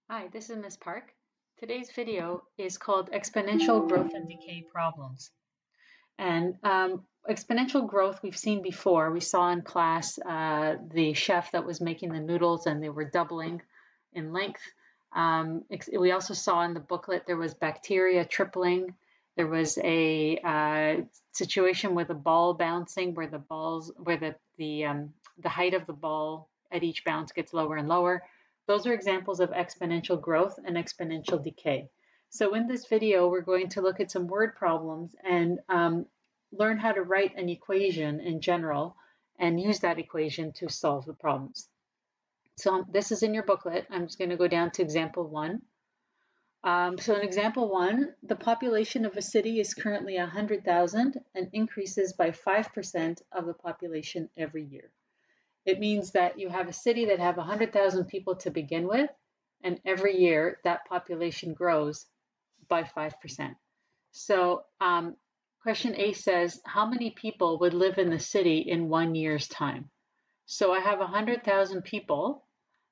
Hi, this is Miss Park. Today's video is called Exponential Growth and Decay Problems. And exponential growth we've seen before. We saw in class the chef that was making the noodles and they were doubling in length. We also saw in the booklet there was bacteria tripling. There was a situation with a ball bouncing where the height of the ball at each bounce gets lower and lower. Those are examples of exponential growth and exponential decay. So in this video, we're going to look at some word problems and learn how to write an equation in general and use that equation to solve the problems. So this is in your booklet. I'm just going to go down to example 1. So in example 1, the population of a city is currently 100,000 and increases by 5% of the population every year. It means that you have a city that have 100,000 people to begin with, and every year that population grows by 5%. So question A says, how many people would live in the city in 1 year's time? So I have 100,000 people,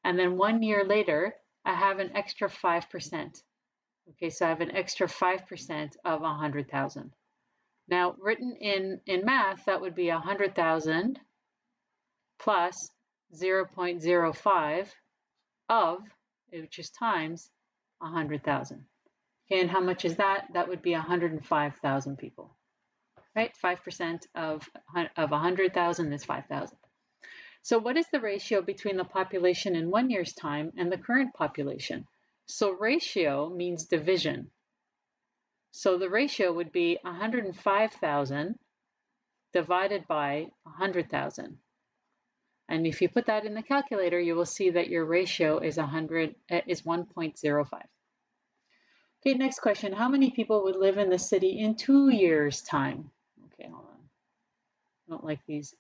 and then 1 year later, I have an extra 5%. Okay, so I have an extra 5% of 100,000. Now, written in math, that would be 100,000 plus 0.05 of, which is times 100,000. Okay, and how much is that? That would be 105,000 people, right? 5% of 100,000 is 5,000. So what is the ratio between the population in 1 year's time and the current population? So ratio means division. So the ratio would be 105,000 divided by 100,000. And if you put that in the calculator, you will see that your ratio is 1.05. Okay, next question. How many people would live in the city in 2 years' time? Okay, hold on. I don't like these.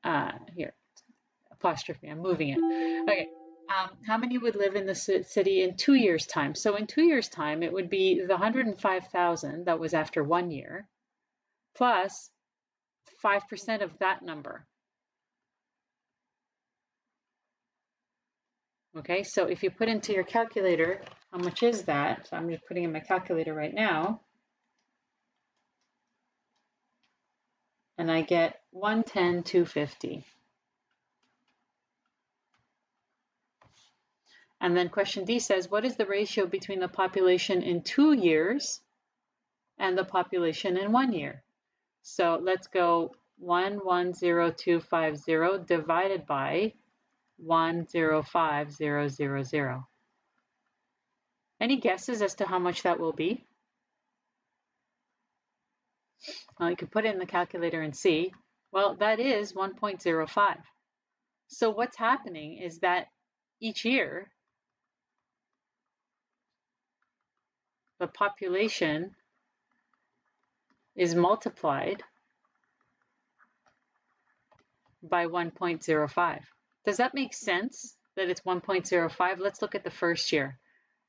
Here, apostrophe. I'm moving it. Okay. How many would live in the city in 2 years' time? So in 2 years' time, it would be the 105,000 that was after 1 year, plus 5% of that number. Okay, so if you put into your calculator, how much is that? So I'm just putting in my calculator right now. And I get 110,250. And then question D says, what is the ratio between the population in 2 years and the population in 1 year? So let's go 110,250 divided by 105,000. Any guesses as to how much that will be? Well, you could put it in the calculator and see. Well, that is 1.05. So what's happening is that each year, the population is multiplied by 1.05. Does that make sense that it's 1.05? Let's look at the first year.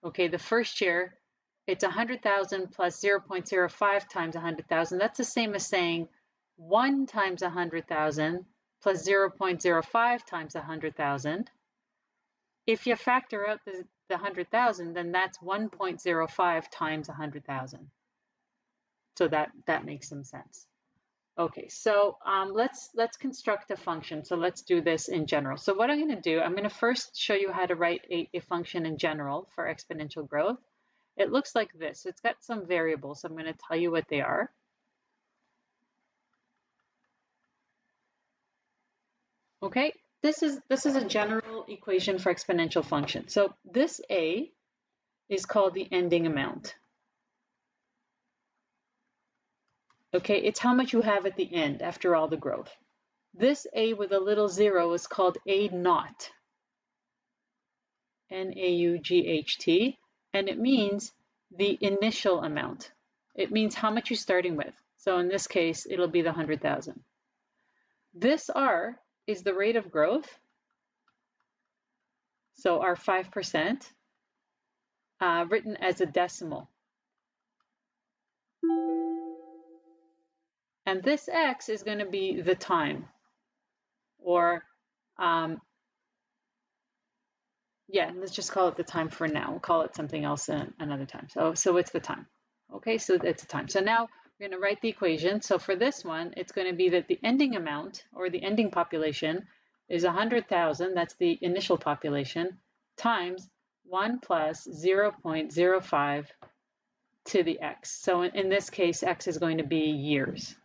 Okay, the first year, it's 100,000 plus 0.05 times 100,000. That's the same as saying 1 times 100,000 plus 0.05 times 100,000. If you factor out the 100,000, then that's 1.05 times 100,000. So that makes some sense. Okay, so let's construct a function. So let's do this in general. So what I'm going to do, I'm going to first show you how to write a function in general for exponential growth. It looks like this. It's got some variables. So I'm going to tell you what they are. Okay, this is a general equation for exponential function. So this A is called the ending amount. Okay, it's how much you have at the end after all the growth. This A with a little zero is called A naught. N-A-U-G-H-T, and it means the initial amount. It means how much you're starting with. So in this case, it'll be the 100,000. This R is the rate of growth. So our 5%, written as a decimal. And this X is going to be the time, or Yeah, let's just call it the time for now. We'll call it something else another time. So it's the time. Okay, so it's the time. So now we're going to write the equation. So for this one, it's going to be that the ending amount or the ending population is 100,000. That's the initial population times 1 plus 0.05 to the x. So in this case, x is going to be years.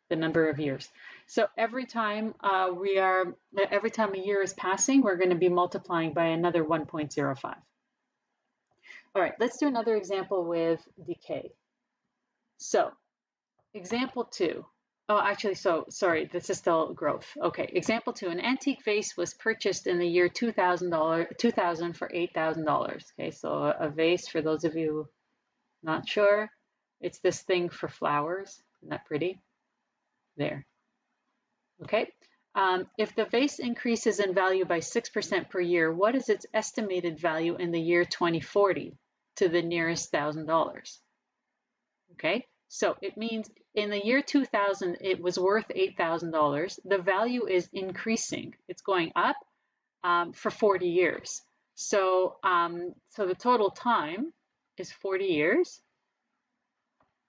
The number of years. So every time every time a year is passing, we're going to be multiplying by another 1.05. All right, let's do another example with decay. So example 2. Oh, actually, so sorry, this is still growth. Okay, example 2. An antique vase was purchased in the year 2000 for $8,000. Okay, so a vase, for those of you not sure, it's this thing for flowers. Isn't that pretty? There. Okay. If the vase increases in value by 6% per year, what is its estimated value in the year 2040 to the nearest $1,000? Okay, so it means in the year 2000, it was worth $8,000. The value is increasing. It's going up for 40 years. So, so the total time is 40 years.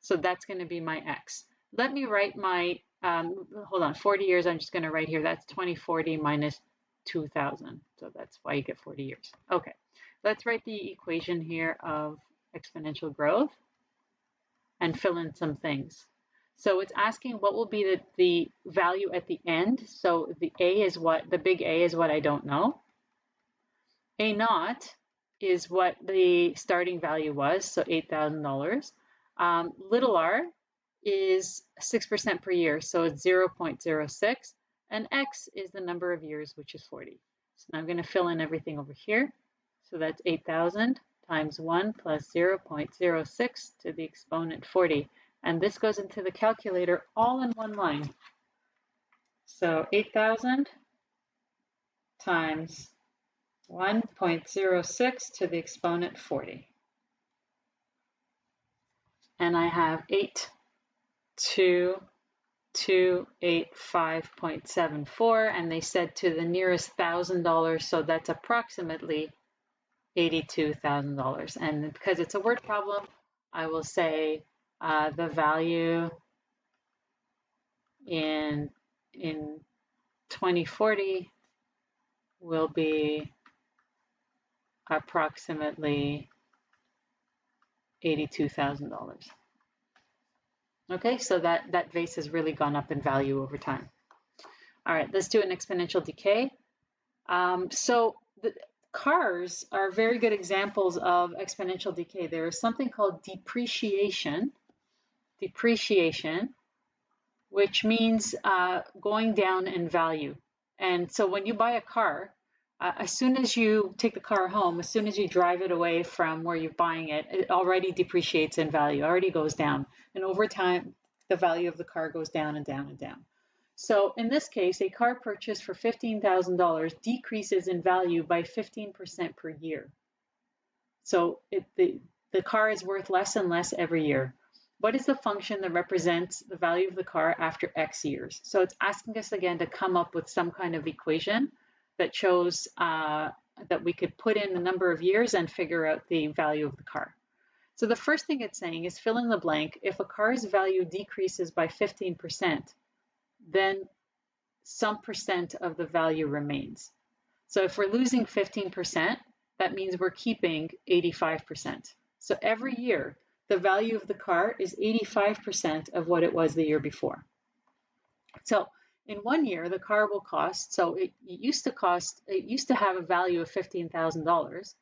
So that's going to be my x. Let me write my, hold on, 40 years, I'm just going to write here, that's 2040 minus 2000. So that's why you get 40 years. Okay, let's write the equation here of exponential growth and fill in some things. So it's asking what will be the value at the end. So the A is what, the big A is what I don't know. A naught is what the starting value was, so $8,000. Little r is 6% per year, so it's 0.06, and x is the number of years, which is 40. So now I'm going to fill in everything over here. So that's 8,000 times 1 plus 0.06 to the exponent 40. And this goes into the calculator all in one line. So 8,000 times 1.06 to the exponent 40. And I have 82285.74, and they said to the nearest $1,000, so that's approximately $82,000. And because it's a word problem, I will say the value in 2040 will be approximately $82,000. Okay, so that vase has really gone up in value over time. All right, let's do an exponential decay. So the cars are very good examples of exponential decay. There is something called depreciation, which means going down in value. And so when you buy a car, as soon as you take the car home, as soon as you drive it away from where you're buying it, it already depreciates in value, already goes down. And over time, the value of the car goes down and down and down. So in this case, a car purchased for $15,000 decreases in value by 15% per year. So the car is worth less and less every year. What is the function that represents the value of the car after X years? So it's asking us again to come up with some kind of equation that shows that we could put in the number of years and figure out the value of the car. So the first thing it's saying is fill in the blank. If a car's value decreases by 15%, then some percent of the value remains. So if we're losing 15%, that means we're keeping 85%. So every year, the value of the car is 85% of what it was the year before. So in 1 year, the car will cost, so it used to have a value of $15,000,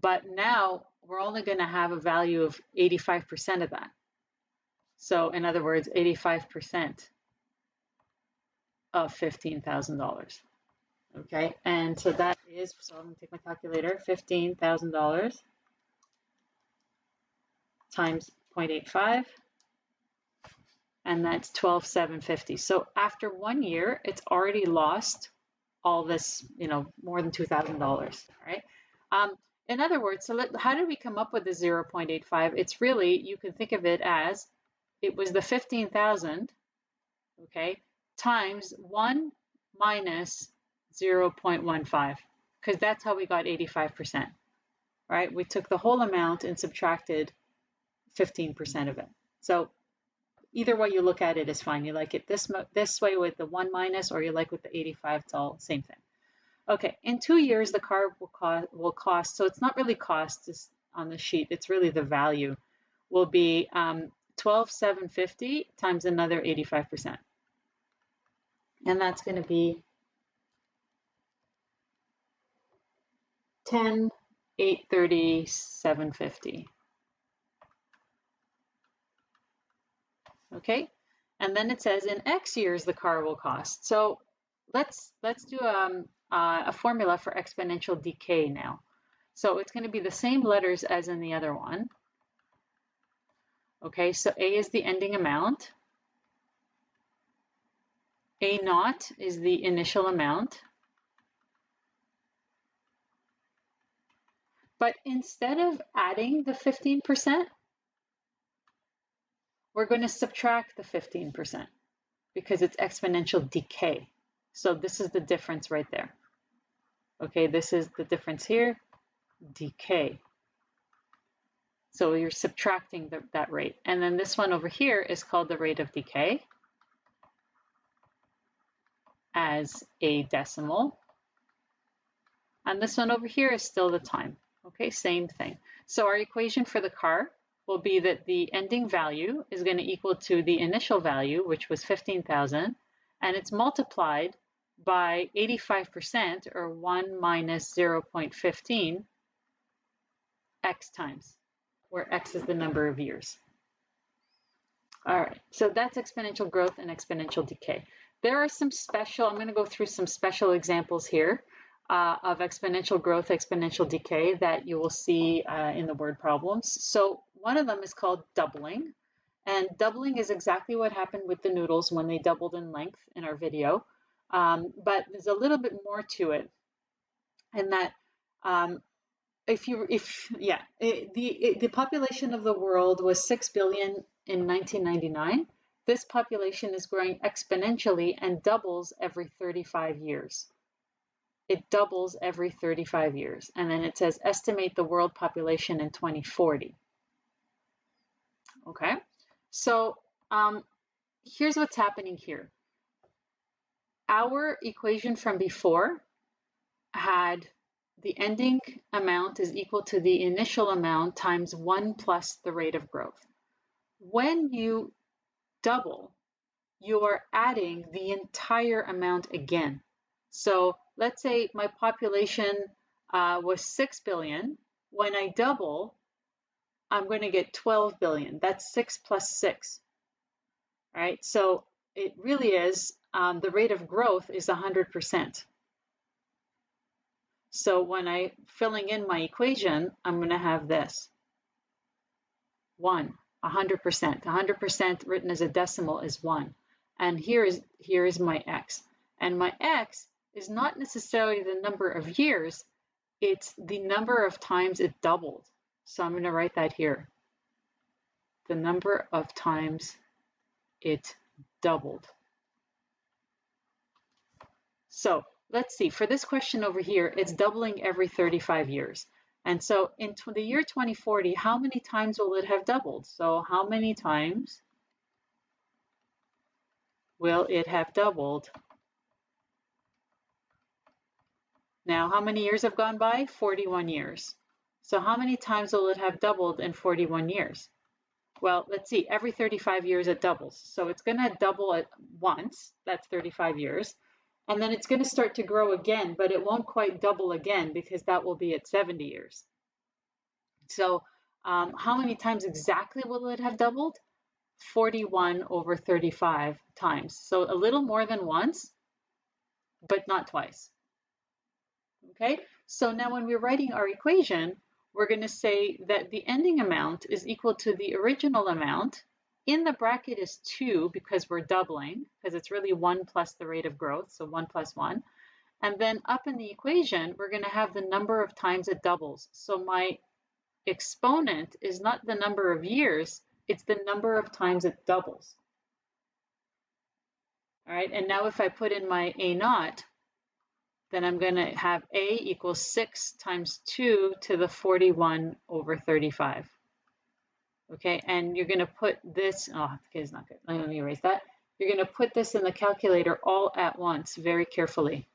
but now we're only going to have a value of 85% of that. So in other words, 85% of $15,000. Okay, and so that is, so I'm going to take my calculator, $15,000 times 0.85, and that's $12,750. So after 1 year, it's already lost all this, more than $2,000, all right? In other words, so how did we come up with the 0.85? It's really, you can think of it as, it was the 15,000, okay, times 1 minus 0.15, because that's how we got 85%, right? We took the whole amount and subtracted 15% of it. So either way you look at it is fine. You like it this way with the 1 minus, or you like with the 85, it's all same thing. Okay, in 2 years, the car will cost, so it's not really cost on the sheet, it's really the value, will be 12,750 times another 85%. And that's going to be 10,830,750. Okay, and then it says in X years the car will cost. So let's do a formula for exponential decay now. So it's going to be the same letters as in the other one. Okay, so A is the ending amount. A naught is the initial amount. But instead of adding the 15%, we're going to subtract the 15% because it's exponential decay. So this is the difference right there. Okay, this is the difference here, decay. So you're subtracting that rate. And then this one over here is called the rate of decay as a decimal. And this one over here is still the time. Okay, same thing. So our equation for the car will be that the ending value is going to equal to the initial value, which was 15,000, and it's multiplied by 85%, or 1 minus 0.15, x times, where x is the number of years. All right, so that's exponential growth and exponential decay. There are some special, I'm going to go through some special examples here of exponential growth, exponential decay that you will see in the word problems. So one of them is called doubling. And doubling is exactly what happened with the noodles when they doubled in length in our video. But there's a little bit more to it. And that the population of the world was 6 billion in 1999. This population is growing exponentially and doubles every 35 years. It doubles every 35 years. And then it says estimate the world population in 2040. Okay, so here's what's happening here. Our equation from before had the ending amount is equal to the initial amount times 1 plus the rate of growth. When you double, you are adding the entire amount again. So let's say my population was 6 billion. When I double, I'm going to get 12 billion. That's 6 plus 6. All right, so it really is, the rate of growth is 100%. So when I'm filling in my equation, I'm going to have this. 1, 100%. 100% written as a decimal is 1. And here is my x. And my x is not necessarily the number of years, it's the number of times it doubled. So I'm going to write that here. The number of times it doubled. So let's see, for this question over here, it's doubling every 35 years. And so in the year 2040, how many times will it have doubled? So how many times will it have doubled? Now, how many years have gone by? 41 years. So how many times will it have doubled in 41 years? Well, let's see, every 35 years it doubles. So it's going to double at once, that's 35 years. And then it's going to start to grow again, but it won't quite double again because that will be at 70 years. So how many times exactly will it have doubled? 41 over 35 times. So a little more than once, but not twice. Okay, so now when we're writing our equation, we're going to say that the ending amount is equal to the original amount. In the bracket is 2 because we're doubling, because it's really 1 plus the rate of growth, so 1 plus 1. And then up in the equation, we're going to have the number of times it doubles. So my exponent is not the number of years, it's the number of times it doubles. All right, and now if I put in my A naught, then I'm going to have A equals 6 times 2 to the 41 over 35. Okay, and you're going to put this, oh, okay, it's not good. Let me erase that. You're going to put this in the calculator all at once, very carefully.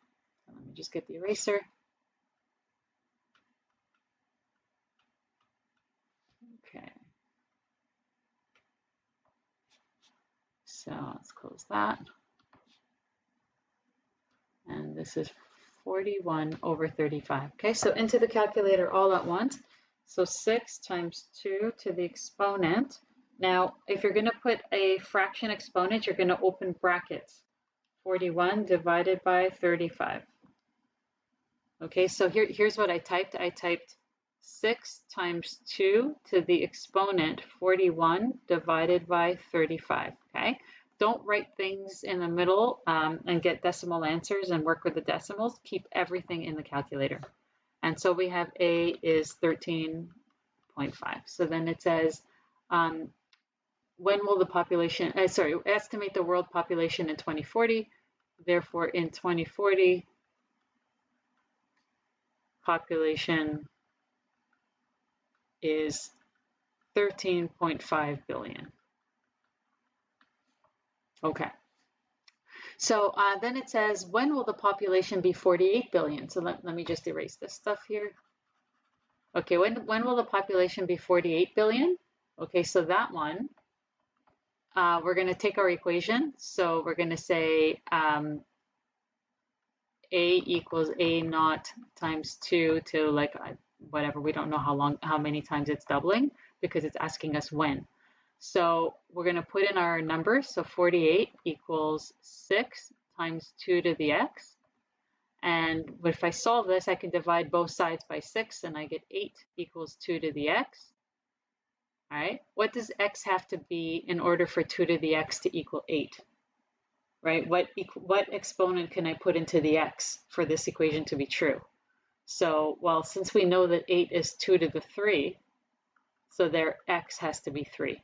So let me just get the eraser. Okay. So let's close that. And this is 41 over 35. Okay, so into the calculator all at once. So 6 times 2 to the exponent. Now, if you're going to put a fraction exponent, you're going to open brackets. 41 divided by 35. Okay, so here's what I typed. I typed 6 times 2 to the exponent 41 divided by 35. Okay, don't write things in the middle and get decimal answers and work with the decimals. Keep everything in the calculator. And so we have A is 13.5. So then it says, when will the population, estimate the world population in 2040. Therefore, in 2040, population is 13.5 billion. Okay. So then it says, when will the population be 48 billion? So let me just erase this stuff here. Okay, when will the population be 48 billion? Okay, so that one, we're going to take our equation. So we're going to say A equals A naught times 2 to like whatever, we don't know how many times it's doubling because it's asking us when. So we're going to put in our numbers. So 48 equals 6 times 2 to the x. And if I solve this, I can divide both sides by 6 and I get 8 equals 2 to the x. All right, what does x have to be in order for 2 to the x to equal 8? Right, what exponent can I put into the x for this equation to be true? So, well, since we know that 8 is 2 to the 3, so their x has to be 3.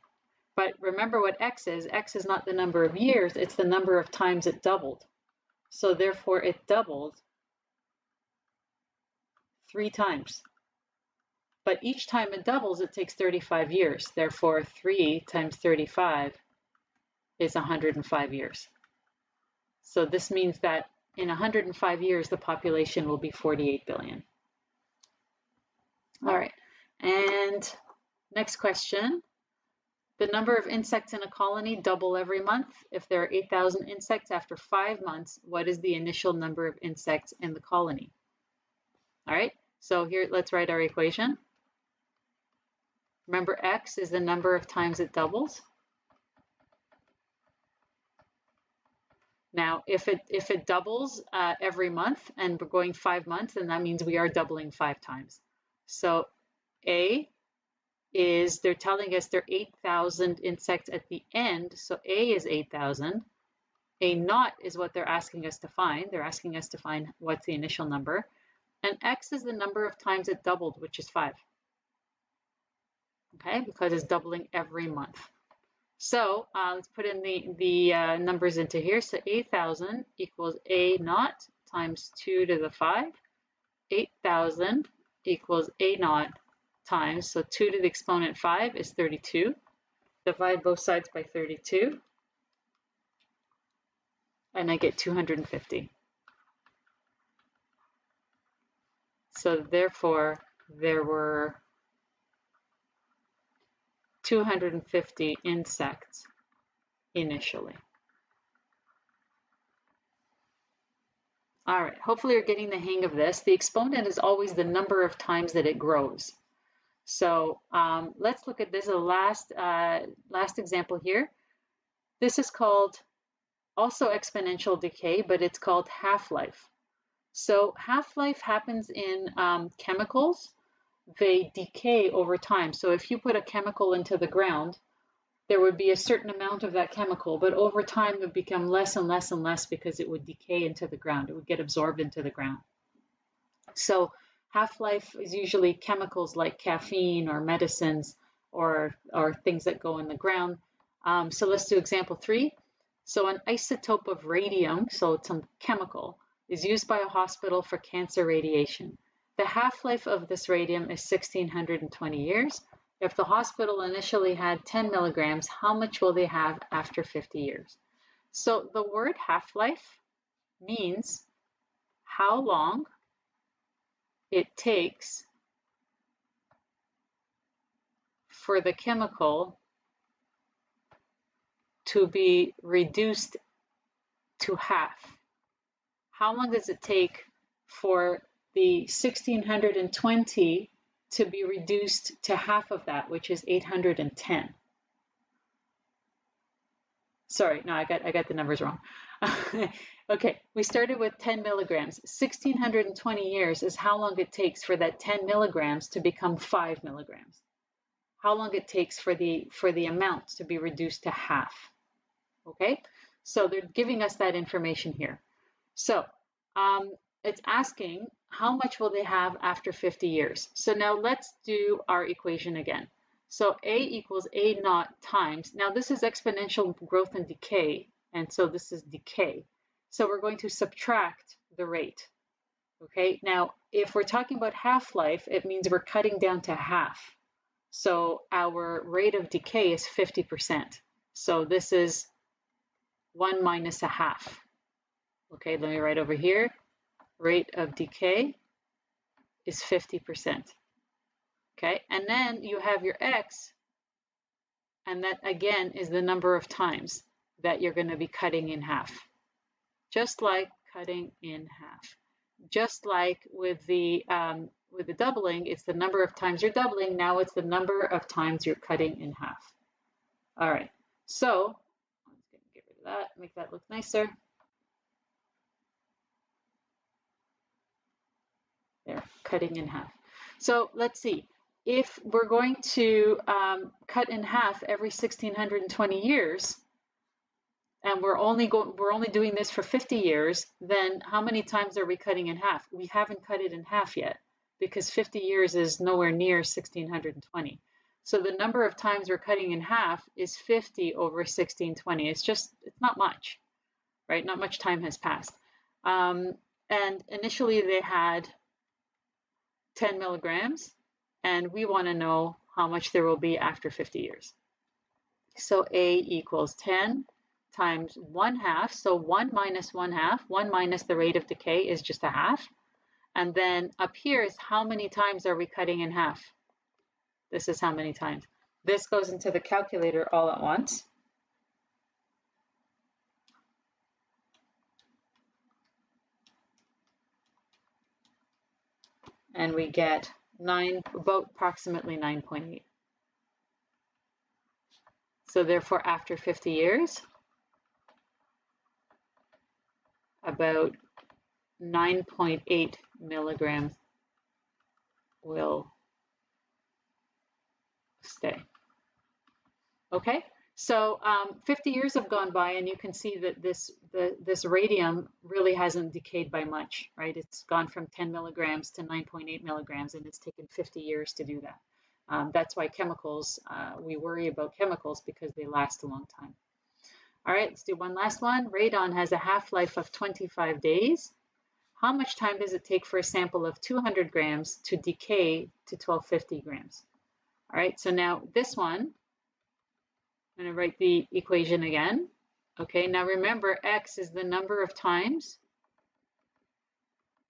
But remember what x is not the number of years, it's the number of times it doubled. So therefore it doubled 3 times. But each time it doubles, it takes 35 years. Therefore, 3 times 35 is 105 years. So this means that in 105 years, the population will be 48 billion. All right, and next question. The number of insects in a colony double every month. If there are 8,000 insects after 5 months, what is the initial number of insects in the colony? All right, so here, let's write our equation. Remember, x is the number of times it doubles. Now, if it doubles every month and we're going 5 months, then that means we are doubling 5 times. So A is, they're telling us there are 8,000 insects at the end. So A is 8,000. A naught is what they're asking us to find. They're asking us to find what's the initial number. And X is the number of times it doubled, which is 5. Okay, because it's doubling every month. So let's put in the numbers into here. So 8,000 equals A naught times 2 to the 5. 8,000 equals A naught times, so 2 to the exponent 5 is 32. Divide both sides by 32. And I get 250. So therefore, there were 250 insects initially. All right, hopefully you're getting the hang of this. The exponent is always the number of times that it grows. So let's look at this last example here. This is called also exponential decay, but it's called half-life. So half-life happens in chemicals. They decay over time. So if you put a chemical into the ground, there would be a certain amount of that chemical, but over time it would become less and less and less because it would decay into the ground. It would get absorbed into the ground. So half-life is usually chemicals like caffeine or medicines or things that go in the ground. So let's do example 3. So an isotope of radium, so it's some chemical, is used by a hospital for cancer radiation. The half-life of this radium is 1,620 years. If the hospital initially had 10 milligrams, how much will they have after 50 years? So the word half-life means how long it takes for the chemical to be reduced to half. How long does it take for the 1,620 to be reduced to half of that, which is 810? Sorry, no, I got the numbers wrong. Okay, we started with 10 milligrams. 1,620 years is how long it takes for that 10 milligrams to become 5 milligrams. How long it takes for the amount to be reduced to half. Okay, so they're giving us that information here. So it's asking how much will they have after 50 years. So now let's do our equation again. So A equals A naught times, now this is exponential growth and decay, and so this is decay. So we're going to subtract the rate. Okay, now if we're talking about half-life, it means we're cutting down to half. So our rate of decay is 50%. So this is 1 minus a half. Okay, let me write over here. Rate of decay is 50%. Okay, and then you have your x, and that again is the number of times that you're going to be cutting in half. Just like cutting in half. Just like with the doubling, it's the number of times you're doubling. Now it's the number of times you're cutting in half. All right, so let's get rid of that, make that look nicer. There, cutting in half. So let's see. If we're going to cut in half every 1,620 years, and we're only doing this for 50 years, then how many times are we cutting in half? We haven't cut it in half yet, because 50 years is nowhere near 1,620. So the number of times we're cutting in half is 50 over 1,620. It's not much, right? Not much time has passed. And initially they had 10 milligrams, and we want to know how much there will be after 50 years. So A equals 10 times 1/2. So 1 minus 1/2, 1 minus the rate of decay is just a half. And then up here is how many times are we cutting in half? This is how many times. This goes into the calculator all at once. And we get about approximately 9.8. So therefore, after 50 years, about 9.8 milligrams will stay. Okay, so 50 years have gone by, and you can see that this radium really hasn't decayed by much, right? It's gone from 10 milligrams to 9.8 milligrams, and it's taken 50 years to do that. That's why chemicals, we worry about chemicals because they last a long time. All right, let's do one last one. Radon has a half-life of 25 days. How much time does it take for a sample of 200 grams to decay to 1250 grams? All right, so now this one, I'm going to write the equation again. Okay, now remember, x is the number of times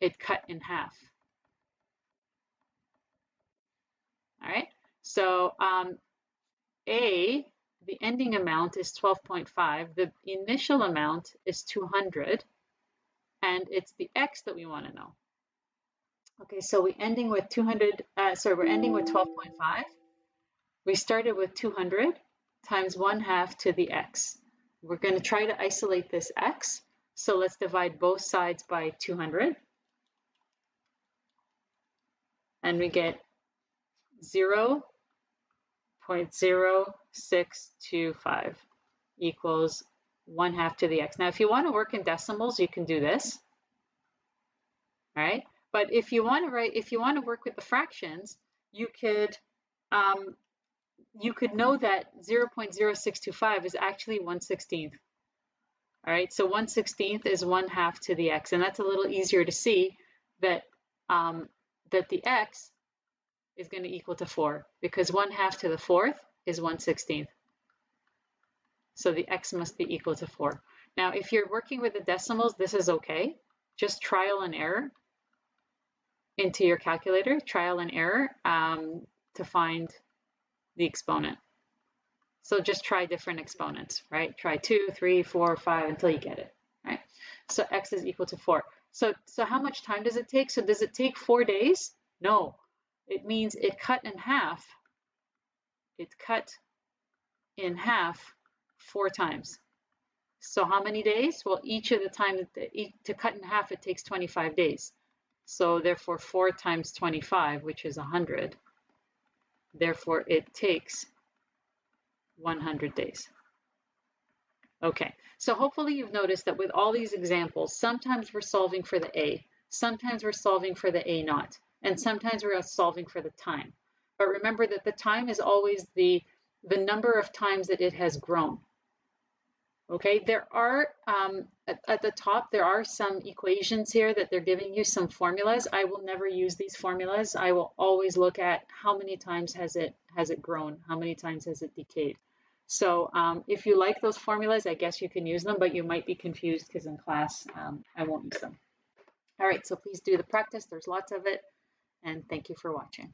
it cut in half. All right, so A, the ending amount is 12.5. The initial amount is 200, and it's the x that we want to know. Okay, so we're ending with 12.5. We started with 200 times 1/2 to the x. We're going to try to isolate this x. So let's divide both sides by 200. And we get 0.0625 equals 1/2 to the x. Now, if you want to work in decimals, you can do this. All right. But if you want to work with the fractions, you could know that 0.0625 is actually 1/16. All right, so 1/16 is 1/2 to the x, and that's a little easier to see that that the x is going to equal to 4 because 1/2 to the 4th is 1/16. So the x must be equal to 4. Now, if you're working with the decimals, this is okay. Just trial and error into your calculator, trial and error to find the exponent. So just try different exponents, right? Try 2, 3, 4, 5 until you get it, right? So x is equal to 4. So how much time does it take? So does it take 4 days? No. It means it cut in half. It cut in half 4 times. So how many days? Well, each of the time to cut in half, it takes 25 days. So therefore 4 times 25, which is 100. Therefore it takes 100 days. Okay, so hopefully you've noticed that with all these examples, sometimes we're solving for the A, sometimes we're solving for the A naught, and sometimes we're solving for the time. But remember that the time is always the number of times that it has grown. Okay, there are, at the top, there are some equations here that they're giving you some formulas. I will never use these formulas. I will always look at how many times has it grown, how many times has it decayed. So if you like those formulas, I guess you can use them, but you might be confused because in class, I won't use them. All right, so please do the practice. There's lots of it, and thank you for watching.